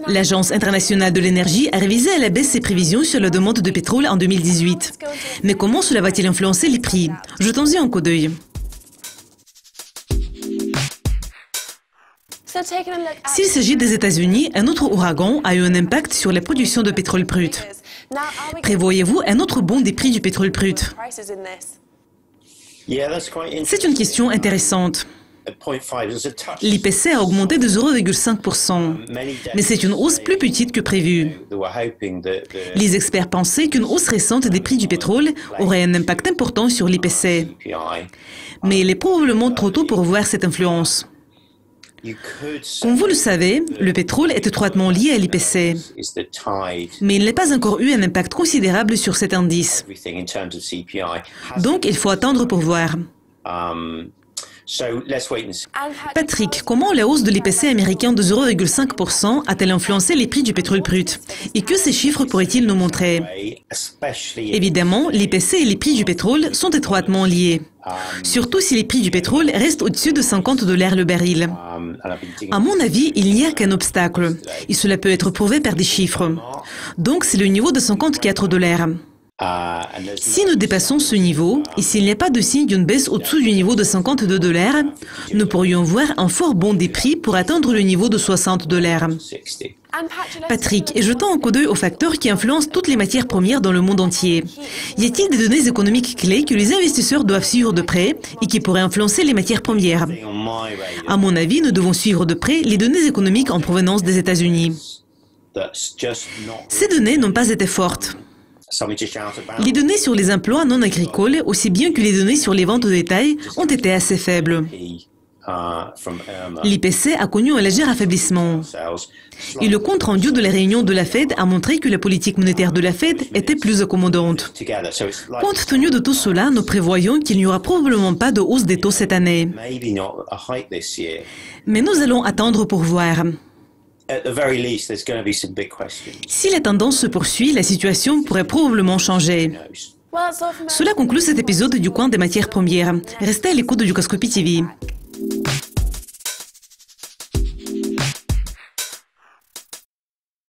L'Agence internationale de l'énergie a révisé à la baisse ses prévisions sur la demande de pétrole en 2018. Mais comment cela va-t-il influencer les prix? Jetons-y un coup d'œil. S'il s'agit des États-Unis, un autre ouragan a eu un impact sur la production de pétrole brut. Prévoyez-vous un autre bond des prix du pétrole brut? C'est une question intéressante. L'IPC a augmenté de 0,5%, mais c'est une hausse plus petite que prévu. Les experts pensaient qu'une hausse récente des prix du pétrole aurait un impact important sur l'IPC. Mais il est probablement trop tôt pour voir cette influence. Comme vous le savez, le pétrole est étroitement lié à l'IPC, mais il n'a pas encore eu un impact considérable sur cet indice. Donc, il faut attendre pour voir. Patrick, comment la hausse de l'IPC américain de 0,5% a-t-elle influencé les prix du pétrole brut? Et que ces chiffres pourraient-ils nous montrer? Évidemment, l'IPC et les prix du pétrole sont étroitement liés. Surtout si les prix du pétrole restent au-dessus de $50 le baril. À mon avis, il n'y a qu'un obstacle, et cela peut être prouvé par des chiffres. Donc, c'est le niveau de $54. Si nous dépassons ce niveau, et s'il n'y a pas de signe d'une baisse au-dessous du niveau de $52, nous pourrions voir un fort bond des prix pour atteindre le niveau de $60. Patrick, et jetons un coup d'œil aux facteurs qui influencent toutes les matières premières dans le monde entier. Y a-t-il des données économiques clés que les investisseurs doivent suivre de près et qui pourraient influencer les matières premières? À mon avis, nous devons suivre de près les données économiques en provenance des États-Unis. Ces données n'ont pas été fortes. Les données sur les emplois non agricoles, aussi bien que les données sur les ventes au détail, ont été assez faibles. L'IPC a connu un léger affaiblissement. Et le compte-rendu de la réunion de la Fed a montré que la politique monétaire de la Fed était plus accommodante. Compte tenu de tout cela, nous prévoyons qu'il n'y aura probablement pas de hausse des taux cette année. Mais nous allons attendre pour voir. Si la tendance se poursuit, la situation pourrait probablement changer. Cela conclut cet épisode du coin des matières premières. Restez à l'écoute du Cascopi TV.